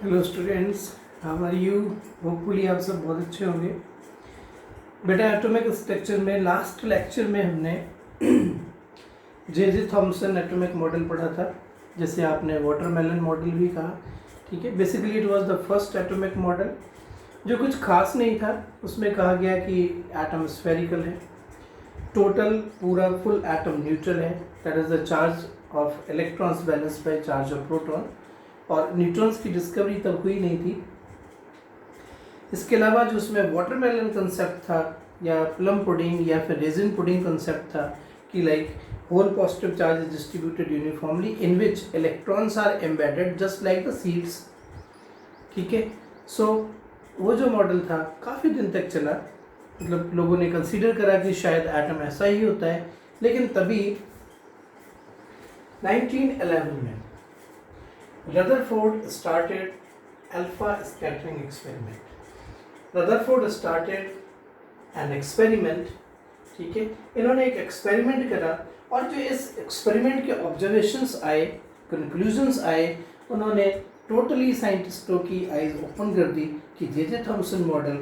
Hello students, how are you? Hopefully आप सब बहुत अच्छे होंगे। बेटा, एटॉमिक स्ट्रक्चर में लास्ट लेक्चर में हमने जे थॉमसन एटॉमिक मॉडल पढ़ा था, जैसे आपने वाटरमेलन मॉडल भी कहा। ठीक है, basically it was the first atomic model जो कुछ खास नहीं था। उसमें कहा गया कि एटम स्फेरिकल है, टोटल पूरा फुल एटम न्यूट्रल है, that is the charge of electrons balance by charge of proton, और न्यूट्रॉन्स की डिस्कवरी तब हुई नहीं थी। इसके अलावा जो उसमें वाटरमेलन कंसेप्ट था, या प्लम पुडिंग या फिर रेजिन पुडिंग कंसेप्ट था, कि like whole positive charge is distributed uniformly in which electrons are embedded just like the seeds. ठीक है, सो वो जो मॉडल था काफ़ी दिन तक चला, मतलब लोगों ने कंसीडर करा कि शायद एटम ऐसा ही होता है। लेकिन तभी 1911 में Rutherford started alpha scattering experiment. Rutherford started an experiment. ठीक है, इन्होंने एक एक्सपेरिमेंट करा, और जो इस एक्सपेरिमेंट के ऑब्जर्वेशंस आए, कंक्लूजन्स आए, उन्होंने टोटली साइंटिस्टों की आईज ओपन कर दी कि जे थॉमसन मॉडल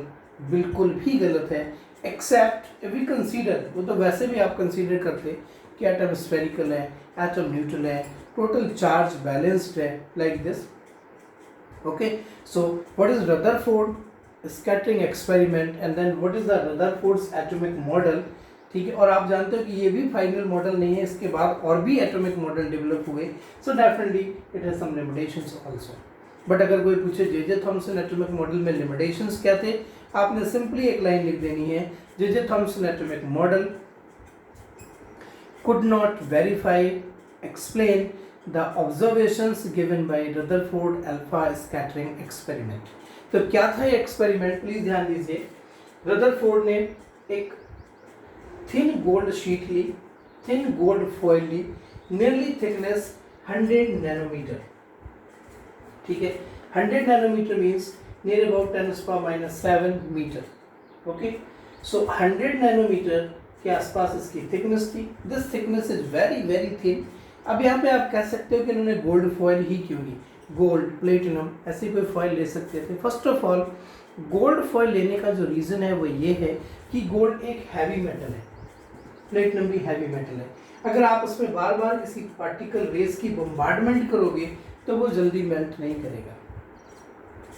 बिल्कुल भी गलत है, एक्सेप्ट इफ वी कंसीडर, वो तो वैसे भी आप कंसीडर करते कि एटम स्फेरिकल है, एटम न्यूट्रल है, total charge balanced है, like this. Okay, so what is Rutherford scattering experiment and then what is the Rutherford's atomic model? ठीक है, और आप जानते हो कि ये भी फाइनल मॉडल नहीं है, इसके बाद और भी एटॉमिक मॉडल डेवलप हुए, so definitely it has some limitations also. But अगर कोई पूछे जे थॉमसन एटॉमिक मॉडल में लिमिटेशंस क्या थे, आपने सिंपली एक लाइन लिख देनी है, J Thomson atomic model could not verify, explain the observations given by Rutherford alpha scattering experiment. तो क्या था ये एक्सपेरिमेंट, प्लीज ध्यान दीजिए। रदरफोर्ड ने एक थिन गोल्ड शीट ली, थिन गोल्ड फॉइल ली, नियरली थिकनेस 100 नैनोमीटर। ठीक है, 100 nanometre means near about 10⁻⁷ metre. Okay, so 100 nanometre के आसपास इसकी थिकनेस थी। This thickness is very very thin. अब यहाँ पे आप कह सकते हो कि इन्होंने गोल्ड फॉइल ही क्यों ली, गोल्ड, प्लेटिनम, ऐसी कोई फॉइल ले सकते थे। First of all, gold foil लेने का जो रीज़न है वो ये है कि गोल्ड एक हैवी मेटल है, प्लेटिनम भी हैवी मेटल है। अगर आप उसमें बार बार किसी पार्टिकल रेस की बम्बार्डमेंट करोगे तो वो जल्दी मेल्ट नहीं करेगा।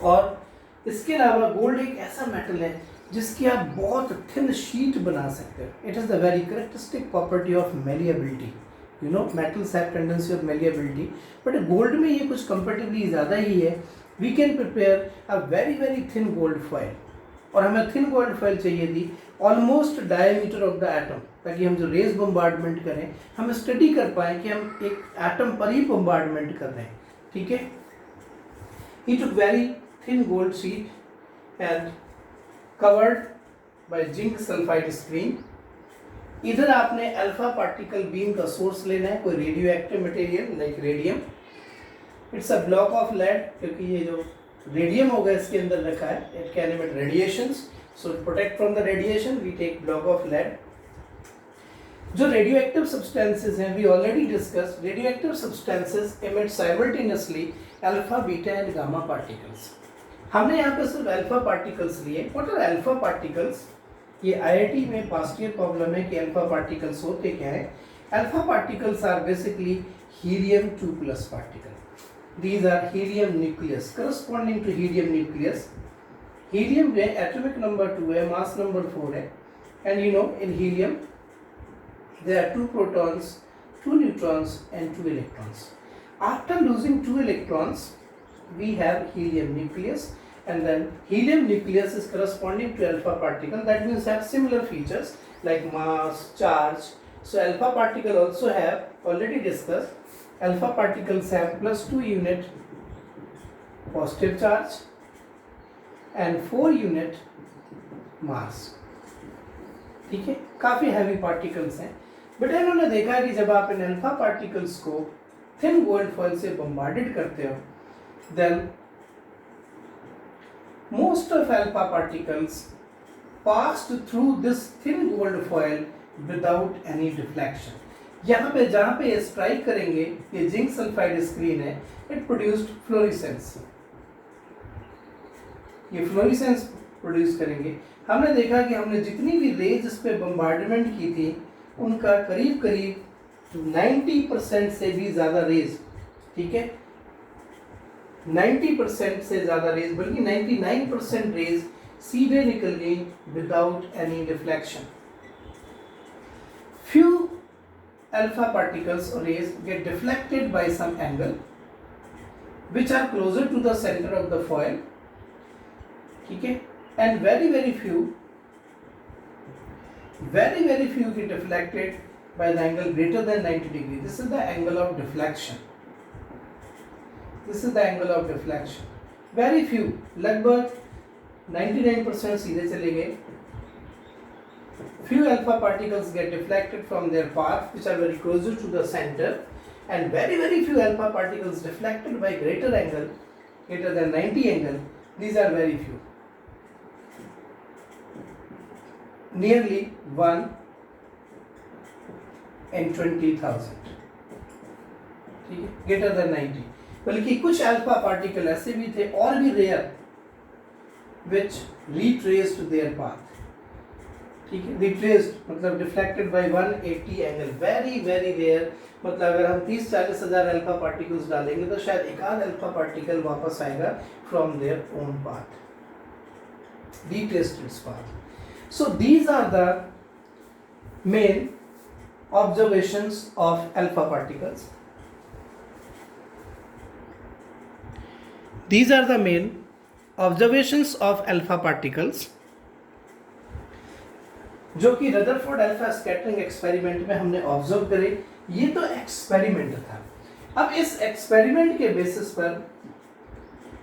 और इसके अलावा गोल्ड एक ऐसा मेटल है जिसकी आप बहुत थिन शीट बना सकते हो। It is the very characteristic property of malleability. You know, metals have tendency of malleability, but gold में ये कुछ कंपेरेटिवली ज़्यादा ही है। We can prepare a very very thin gold foil, और हमें थिन गोल्ड फॉइल चाहिए थी almost diameter of the atom, ताकि हम जो रेस बम्बार्डमेंट करें हम स्टडी कर पाएँ कि हम एक एटम पर ही बम्बार्डमेंट कर रहे हैं। ठीक है, he took very thin gold sheet and covered by zinc sulphide screen. इधर आपने अल्फा पार्टिकल बीम का सोर्स लेना है, कोई radioactive material like radium. It's a block of lead, क्योंकि ये जो रेडियम होगा इसके अंदर रखा है, it can emit radiations, so to protect from the radiation we take block of lead. जो रेडियो एक्टिव सब्सटेंसेज हैं, we already discuss, radioactive substances emit simultaneously alpha, beta and gamma particles. हमने यहाँ पे सिर्फ alpha particles लिए। What are alpha particles? ये IIT में past year problem है कि अल्फा पार्टिकल्स होते क्या है। Alpha particles are basically helium 2+ particle. These are helium nucleus corresponding to helium nucleus. Helium में एटॉमिक नंबर 2 है, मास नंबर 4 है, and you know in helium there are 2 protons, 2 neutrons and 2 electrons. After losing 2 electrons we have helium nucleus, and then helium nucleus is corresponding to alpha particle, that means have similar features like mass, charge. So alpha particle also have, already discussed, alpha particles have +2 unit positive charge and 4 unit mass. ठीक है, काफ़ी heavy particles हैं, but इन्होंने देखा कि जब आप इन alpha particles को थिन गोल्ड फॉइल से बम्बार्डेड करते हो, then most of alpha particles passed through this thin gold foil without any deflection. यहाँ पे जहाँ पे स्ट्राइक करेंगे, ये जिंक सल्फाइड स्क्रीन है, it produced fluorescence. ये फ्लोरेसेंस प्रोड्यूस करेंगे। हमने देखा कि हमने जितनी भी रेज इस पर बम्बार्डमेंट की थी उनका करीब करीब 90% से भी ज़्यादा रेज, ठीक है, 90% से ज़्यादा रेज, बल्कि 99% रेज सीधे निकल गई without any deflection. Few alpha particles or rays get deflected by some angle which are closer to the center of the foil, ठीक है, and very few get deflected by the angle greater than 90 degree. This is the angle of deflection. This is the angle of deflection. Very few, लगभग 99% सीधे चले गए. Few alpha particles get deflected from their path which are very closer to the center, and very few alpha particles deflected by greater angle, greater than 90 angle. These are very few, nearly 1 in 20,000, ठीक है, greater than 90. बल्कि कुछ alpha particle ऐसे भी थे और भी rare which retraced their path, ठीक है, रिट्रेस्ड मतलब deflected by 180 angle, very rare. मतलब अगर हम 30-40 हज़ार अल्फा पार्टिकल्स डालेंगे तो शायद एक आध अल्फा पार्टिकल वापस आएगा from their own path, retraced its path. So these are the main observations of alpha particles. These are the main observations of alpha particles जो कि रदरफोर्ड अल्फा स्कैटरिंग एक्सपेरिमेंट में हमने ऑब्जर्व करे। ये तो experiment था। अब इस एक्सपेरिमेंट के बेसिस पर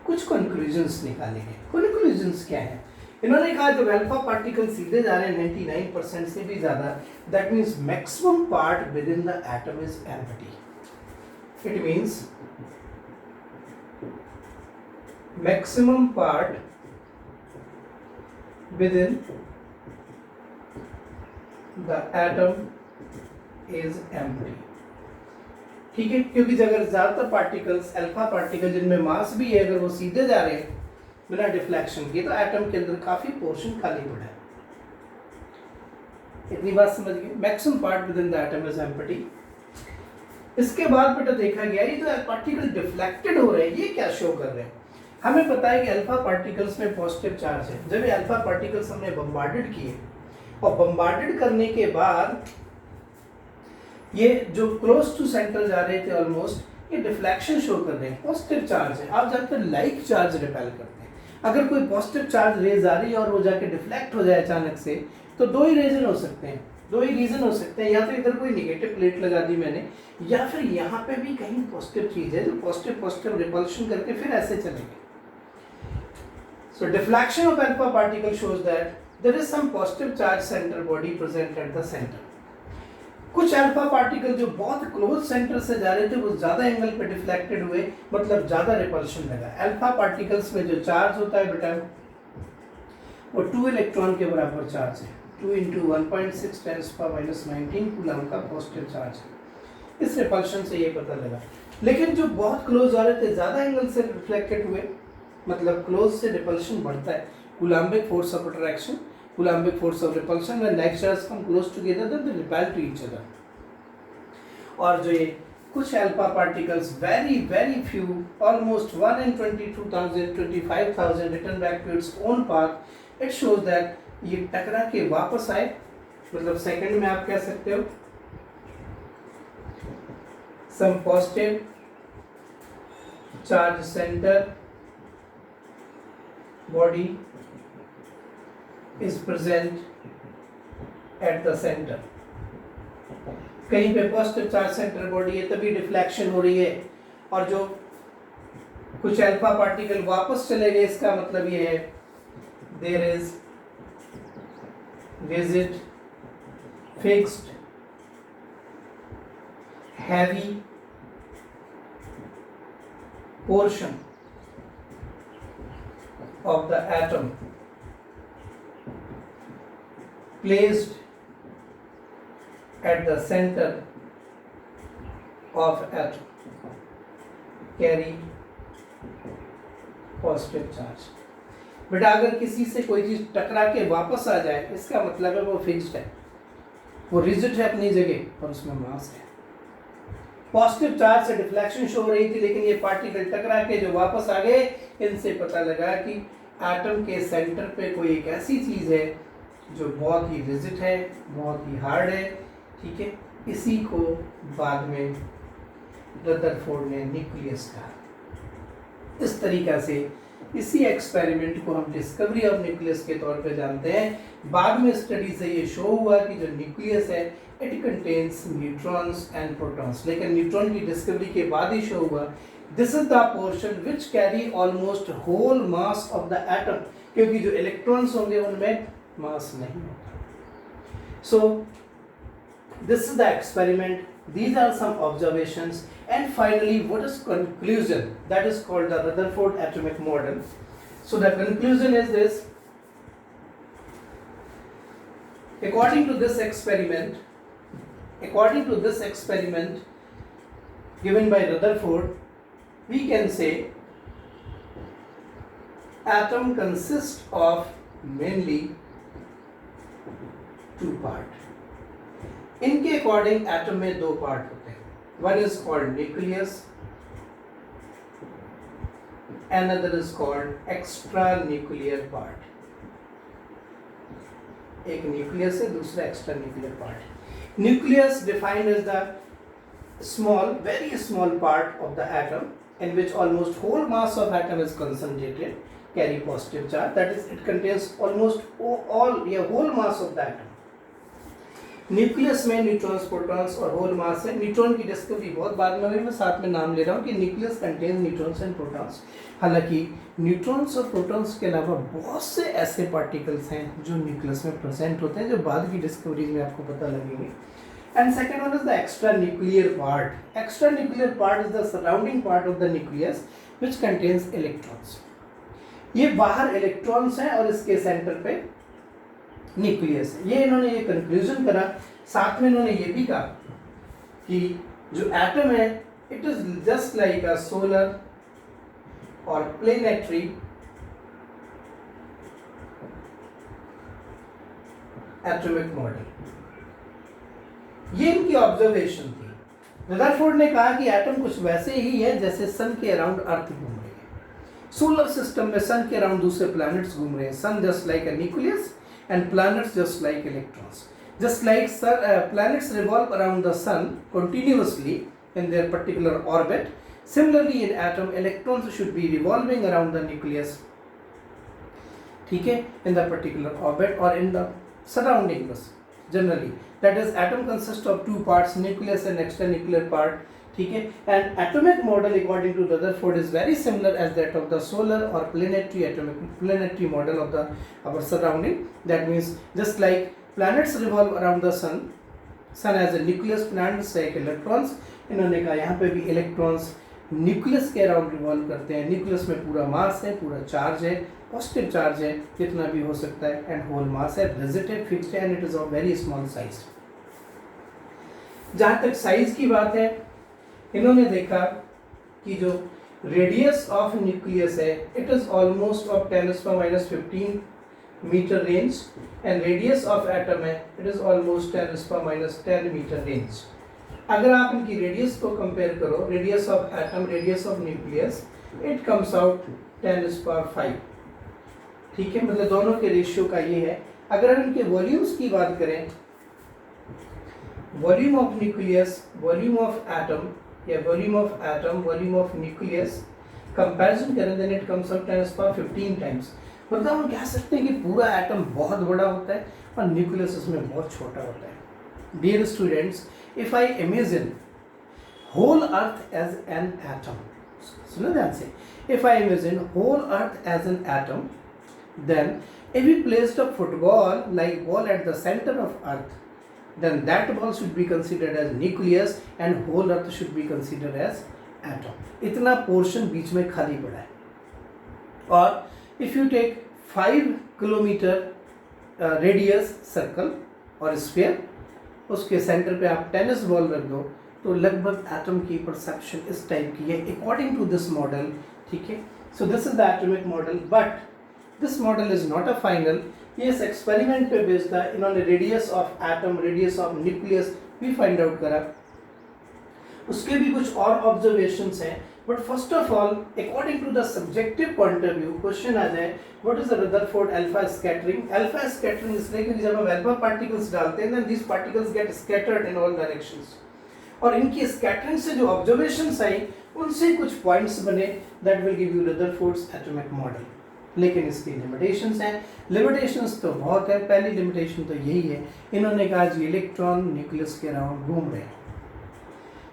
कुछ कंक्लूजन्स निकाले गए। कंक्लूजन्स क्या है? इन्होंने कहा जब अल्फा पार्टिकल सीधे जा रहे हैं 99% से भी ज्यादा, that means maximum part with in the atom is empty. It means maximum part with in the atom is empty, ठीक है, क्योंकि अगर ज्यादातर पार्टिकल्स अल्फा पार्टिकल जिनमें मास भी है अगर वो सीधे जा रहे हैं बिना डिफ्लेक्शन के तो एटम के अंदर काफी पोर्शन खाली पड़ा है। इतनी बात समझ गए? Maximum part with in the atom is empty. इसके बाद बेटा देखा गया ये जो पार्टिकल डिफ्लेक्टेड हो रहे हैं ये क्या शो कर रहे हैं? हमें पता है कि अल्फा पार्टिकल्स में पॉजिटिव चार्ज है। जब ये अल्फा पार्टिकल्स हमने बम्बार्डेड किए और बम्बार्डेड करने के बाद ये जो क्लोज टू सेंटर जा रहे थे ऑलमोस्ट, ये डिफ्लेक्शन शो कर रहे हैं, पॉजिटिव चार्ज है। आप जानते हैं लाइक चार्ज रिपेल करते हैं। अगर कोई पॉजिटिव चार्ज रेज आ रही है और वो जाके डिफ्लेक्ट हो जाए अचानक से, तो दो ही रीजन हो सकते हैं, या तो इधर कोई नेगेटिव प्लेट लगा दी मैंने, या फिर यहाँ पे भी कहीं पॉजिटिव चीज है जो पॉजिटिव रिपल्शन करके फिर ऐसे चलेंगे। So deflection of alpha particle shows that there is some positive charge center body present at the center. कुछ अल्फा पार्टिकल जो बहुत क्लोज सेंटर से जा रहे थे वो ज्यादा एंगल पे डिफ्लेक्टेड हुए, मतलब ज्यादा रिपल्शन लगा। अल्फा पार्टिकल्स में जो चार्ज होता है बेटा वो 2 इलेक्ट्रॉन के बराबर चार्ज है, 2 × 1.6 × -19 कूलम का पॉजिटिव चार्ज है। इस रिपल्शन से ये पता लगा। लेकिन जो बहुत क्लोज आ रहे थे ज्यादा एंगल से रिफ्लेक्टेड हुए, मतलब क्लोज से रिपल्शन बढ़ता है। Coulombic force of attraction, Coulombic force of repulsion, when like charges come close together then they repel to each other. और जो ये कुछ alpha particles very few, almost 1 in 22,000, 25,000 return back to its own path, it shows that ये टकरा के वापस आए, मतलब सेकंड में आप कह सकते हो some positive charge center body is present at the center. कहीं पे पॉजिटिव चार्ज सेंटर बॉडी है तभी डिफ्लेक्शन हो रही है, और जो कुछ अल्फा पार्टिकल वापस चले गए, इसका मतलब ये है there is rigid fixed heavy portion of the atom placed at the center of atom carry positive charge. बेटा अगर किसी से कोई चीज़ टकरा के वापस आ जाए इसका मतलब है वो फिक्स्ड है, वो रिजिड है अपनी जगह और उसमें मास है। पॉजिटिव चार्ज से डिफ्लेक्शन शो हो रही थी, लेकिन ये पार्टिकल टकरा के जो वापस आ गए, इनसे पता लगा कि एटम के सेंटर पे कोई एक ऐसी चीज़ है जो बहुत ही रिजिड है, बहुत ही हार्ड है, ठीक है। इसी को बाद में रदरफोर्ड ने न्यूक्लियस कहा। इस तरीक़ा से इसी एक्सपेरिमेंट को हम डिस्कवरी ऑफ न्यूक्लियस के तौर पे जानते हैं। बाद में स्टडी से ये शो हुआ कि जो न्यूक्लियस है it contains neutrons and protons, लेकिन न्यूट्रॉन की डिस्कवरी के बाद ही शो हुआ this is the portion which carry almost whole mass of the atom, क्योंकि जो इलेक्ट्रॉन्स होंगे उनमें मास नहीं होता। So this is the experiment, these are some observations, and finally what is conclusion, that is called the Rutherford atomic model. So the conclusion is this: according to this experiment given by Rutherford, we can say atom consists of mainly two parts. इनके according atom में दो part होते हैं, one is called nucleus, another is called extra nuclear part. एक nucleus है, दूसरा extra nuclear part. Nucleus defined as the small, very small part of the atom in which almost whole mass of atom is concentrated, carry positive charge, that is it contains almost all whole mass of the atom. Nucleus में neutrons, protons और whole मास है। Neutron की discovery बहुत बाद में हुई, मैं साथ में नाम ले रहा हूँ कि nucleus contain neutrons and protons. हालांकि न्यूट्रॉन्स और प्रोटॉन्स के अलावा बहुत से ऐसे पार्टिकल्स हैं जो न्यूक्लियस में प्रेजेंट होते हैं, जो बाद की डिस्कवरीज में आपको पता लगेंगे। And second one is the extra nuclear part. Extra nuclear part is the surrounding part of the nucleus which contains electrons. ये बाहर इलेक्ट्रॉन्स हैं और इसके सेंटर पे न्यूक्लियस है। ये इन्होंने ये कंक्लूजन करा, साथ में इन्होंने ये भी कहा कि जो एटम है it is just like a solar और प्लेनेटरी एटॉमिक मॉडल। ये इनकी ऑब्जर्वेशन थी। रदरफोर्ड ने कहा कि एटम कुछ वैसे ही है जैसे सन के अराउंड अर्थ घूम रही है। सोलर सिस्टम में सन के अराउंड दूसरे प्लैनेट्स घूम रहे हैं। Sun just like a nucleus and planets just like electrons. Just like planets revolve around the sun continuously in their particular orbit, similarly in atom electrons should be revolving around the nucleus, ठीक है, in the particular orbit or in the surrounding us generally. That is, atom consists of two parts, nucleus and extranuclear part, ठीक है। And atomic model according to Rutherford is very similar as that of the solar or planetary model of the our surrounding. That means just like planets revolve around the sun has a nucleus, planets like electrons. इन्होंने कहा यहाँ पे भी electrons nucleus के around revolve करते हैं। Nucleus में पूरा मास है, पूरा चार्ज है, पॉजिटिव चार्ज है जितना भी हो सकता है, एंड होल मास है, रिजिड है, फिक्स्ड है, and it is of very small size. जहाँ तक साइज की बात है, इन्होंने देखा कि जो रेडियस ऑफ न्यूक्लियस है it is almost of 10⁻⁻15 meter range, and radius of atom है it is almost 10⁻10 meter range. अगर आप इनकी रेडियस को कंपेयर करो, radius of atom, radius of nucleus, it comes out 10⁵, ठीक है। मतलब दोनों के रेशियो का ये है। अगर हम इनके वॉल्यूम्स की बात करें, volume of nucleus, volume of atom, या volume of atom, volume of nucleus comparison करें, then it comes out 10⁻15 times. मतलब हम कह सकते हैं कि पूरा एटम बहुत बड़ा होता है और न्यूक्लियस उसमें बहुत छोटा होता है। Dear students, if I imagine whole earth as an atom, सुनो ध्यान से, if I imagine whole earth as an atom, then if we placed a football like ball at the center of earth, then that ball should be considered as nucleus and whole earth should be considered as atom. इतना portion बीच में खाली पड़ा है। और if you take 5 kilometre radius circle और sphere, उसके centre पे आप टेनिस बॉल रख दो तो लगभग एटम की परसेप्शन इस टाइप की है अकॉर्डिंग टू दिस मॉडल, ठीक है। So this is the atomic model, but this model is not a final, ये इस एक्सपेरिमेंट पे बेस्ड था। इन्होंने radius of atom, radius of nucleus भी फाइंड आउट करा, उसके भी कुछ और ऑब्जर्वेशंस हैं। But first of all according to the subjective point of view question आ जाए what is the Rutherford alpha scattering. Alpha scattering इसलिए क्योंकि जब हम अल्फा पार्टिकल्स डालते हैं then these particles get scattered in all directions, और इनकी स्कैटरिंग से जो ऑब्जर्वेशंस आई उनसे कुछ पॉइंट्स बने that will give you Rutherford's atomic model. लेकिन इसकी लिमिटेशंस हैं, लिमिटेशंस तो बहुत है। पहली लिमिटेशन तो यही है, इन्होंने कहा जी इलेक्ट्रॉन न्यूक्लियस के अराउंड घूम रहे हैं।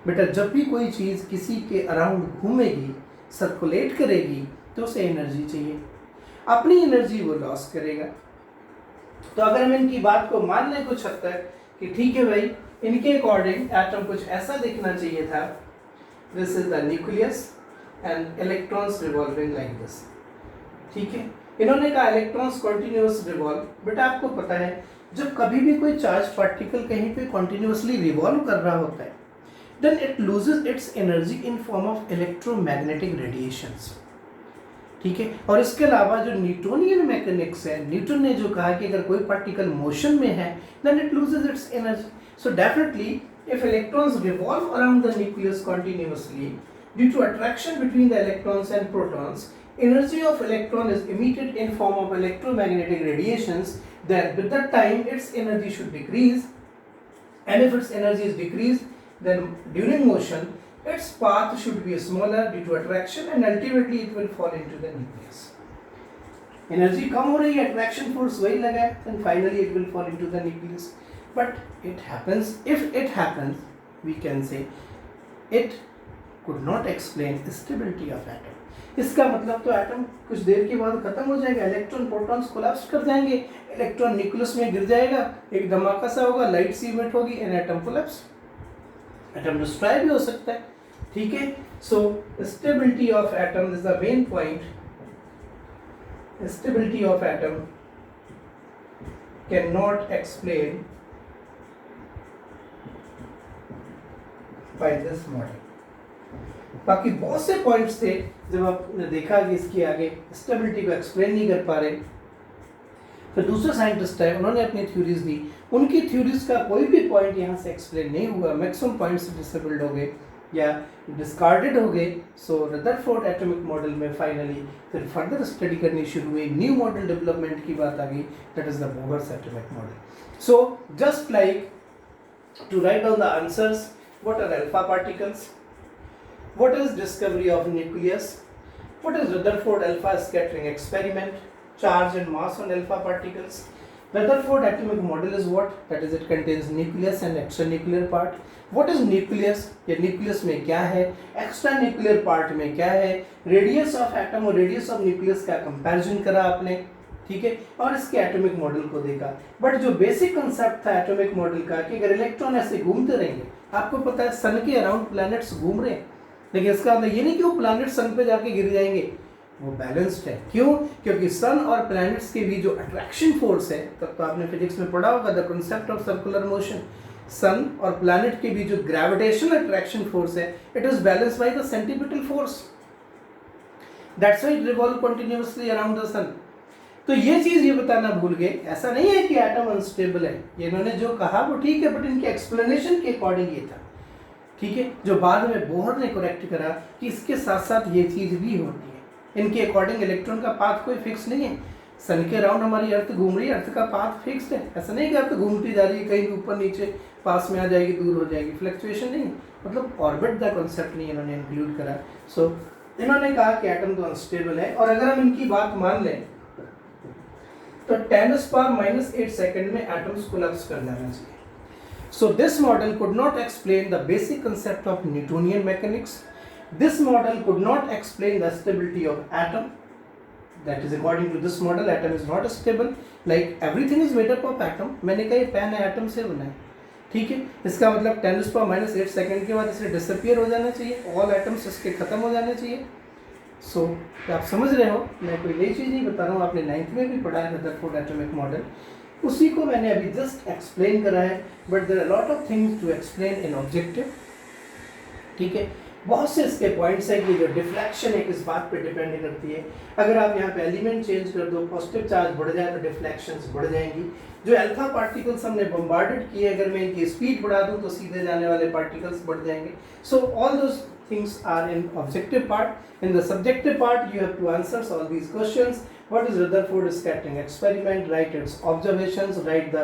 बेटा जब भी कोई चीज़ किसी के अराउंड घूमेगी, सर्कुलेट करेगी, तो उसे एनर्जी चाहिए, अपनी एनर्जी वो लॉस करेगा। तो अगर हम इनकी बात को मान लें कुछ हद तक कि ठीक है भाई, इनके अकॉर्डिंग एटम कुछ ऐसा दिखना चाहिए था, this is the nucleus and electrons revolving like this. ठीक है, इन्होंने कहा इलेक्ट्रॉन्स कॉन्टिन्यूस रिवॉल्व। बेटा आपको पता है जब कभी भी कोई चार्ज पार्टिकल कहीं पे कॉन्टिन्यूसली रिवॉल्व कर रहा होता है then it loses its energy in form of electromagnetic radiations। ठीक है, और इसके अलावा जो न्यूटोनियन मैकेनिक्स है, न्यूटन ने जो कहा कि अगर कोई पार्टिकल मोशन में है then it loses its energy। So definitely if electrons revolve around the nucleus continuously due to attraction between the electrons and protons, energy of electron is emitted in form of electromagnetic radiations, then with that time its energy should decrease, and if its energy is decreased then during motion its path should be smaller due to attraction and ultimately it will fall into the nucleus। Energy कम हो रही है, attraction force वही लगा है, then finally it will fall into the nucleus। but it happens, if it happens we can say it could not explain stability of atom। इसका मतलब तो एटम कुछ देर के बाद खत्म हो जाएगा, इलेक्ट्रॉन प्रोटॉन्स कोलैप्स कर जाएंगे, इलेक्ट्रॉन न्यूक्लियस में गिर जाएगा, एक धमाका सा होगा, लाइट सी इमिट होगी and atom collapse, atom destroy भी हो सकता है। ठीक है, so stability of atom is the main point. Stability of atom can not explain by this model. बाकी बहुत से पॉइंट्स थे जब आपने देखा कि इसकी आगे स्टेबिलिटी को एक्सप्लेन नहीं कर पा रहे, फिर दूसरे साइंटिस्ट है उन्होंने अपनी थ्योरीज दी, उनकी थ्योरीज का कोई भी पॉइंट यहाँ से एक्सप्लेन नहीं हुआ, मैक्सिमम पॉइंट्स डिसेबल्ड हो गए या डिस्कार्डेड हो गए। सो रदरफोर्ड एटॉमिक मॉडल में फाइनली फिर फर्दर स्टडी करनी शुरू हुई, न्यू मॉडल डेवलपमेंट की बात आ गई, that is the Bohr's atomic model. So just like to write down the answers, what are alpha particles, what is discovery of nucleus, what is Rutherford alpha scattering experiment, charge and mass on alpha particles, Rutherford atomic model is what, that is it contains nucleus and extranuclear part, what is nucleus, ये nucleus में क्या है, extranuclear part में क्या है, radius of atom और radius of nucleus का comparison करा आपने। ठीक है, और इसके एटॉमिक मॉडल को देखा। बट जो बेसिक कंसेप्ट था एटॉमिक मॉडल का कि अगर इलेक्ट्रॉन ऐसे घूमते रहेंगे, आपको पता है सन के अराउंड प्लैनेट्स घूम रहे हैं, लेकिन इसका मतलब ये नहीं कि वो प्लैनेट सन पे जाके गिर जाएंगे, वो बैलेंस्ड है। क्यों? क्योंकि सन और प्लैनेट्स के बीच जो अट्रैक्शन फोर्स है, तब तो आपने फिजिक्स में पढ़ा होगा the concept of circular motion, sun और प्लैनेट के बीच जो ग्रेविटेशनल अट्रैक्शन फोर्स है it is balanced by the centripetal force, that's why it revolve continuously around the sun. तो ये चीज ये बताना भूल गए, ऐसा नहीं है कि एटम अनस्टेबल है, ये इन्होंने जो कहा वो ठीक है, बट इनके एक्सप्लेनेशन के अकॉर्डिंग ये था। ठीक है, जो बाद में बोहर ने करेक्ट करा कि इसके साथ साथ ये चीज भी होती है, इनके अकॉर्डिंग इलेक्ट्रॉन का पाथ कोई फिक्स नहीं है, सन के अराउंड हमारी अर्थ घूम रही है, अर्थ का पाथ फिक्स्ड है, ऐसा नहीं कि अर्थ घूमती जा रही है, कहीं ऊपर नीचे पास में आ जाएगी, दूर हो जाएगी, फ्लक्चुएशन नहीं, मतलब ऑर्बिट द कॉन्सेप्ट नहीं इन्होंने इंक्लूड करा। सो इन्होंने कहा कि एटम तो अनस्टेबल है, और अगर हम इनकी बात मान लें तो 10⁻⁸ सेकंड में एटम्स कोलैप्स कर जाना चाहिए। So this model could not explain the basic concept of Newtonian mechanics. This model could not explain the stability of atom. That is according to this model, atom is not stable. Like everything is made up of atom. मैंने कहा ये pen है atom से बना है, ठीक है, इसका मतलब 10⁻⁸ सेकंड के बाद इसे डिसअपियर हो जाना चाहिए, ऑल एटम्स इसके खत्म हो जाने चाहिए। सो आप समझ रहे हो, मैं कोई नई चीज़ नहीं बता रहा हूँ, आपने 9th में भी पढ़ा है रदरफोर्ड एटॉमिक मॉडल, उसी को मैंने अभी जस्ट एक्सप्लेन करा है, but there are lot of things to explain in objective. ठीक है, बहुत से इसके पॉइंट्स हैं कि जो डिफ्लेक्शन है किस बात पे डिपेंड करती है। अगर आप यहाँ पे एलिमेंट चेंज कर दो, पॉजिटिव चार्ज बढ़ जाए तो डिफ्लेक्शंस बढ़ जाएंगी। जो अल्फा पार्टिकल्स हमने बम्बार्डेड किए, अगर मैं इनकी स्पीड बढ़ा दूँ तो सीधे जाने वाले पार्टिकल्स बढ़ जाएंगे। So all those things are in objective part. In the subjective part, you have to answer all these questions. What is Rutherford scattering experiment? Write its observations, write the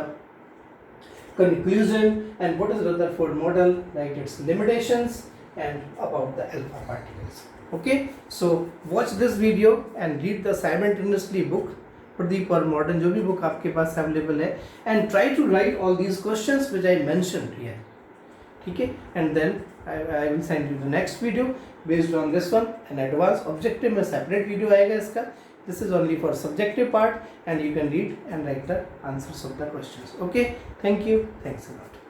conclusion, and what is Rutherford model? Write its limitations and about the alpha particles. Okay, so watch this video and read the simultaneously book Pradeep or Modern, जो भी book आपके पास available है, and try to write all these questions which I mentioned here. ठीक है, and then I will send you the next video based on this one. And advanced objective में separate video आएगा इसका. This is only for subjective part, and you can read and write the answers of the questions. Okay, thank you, thanks a lot.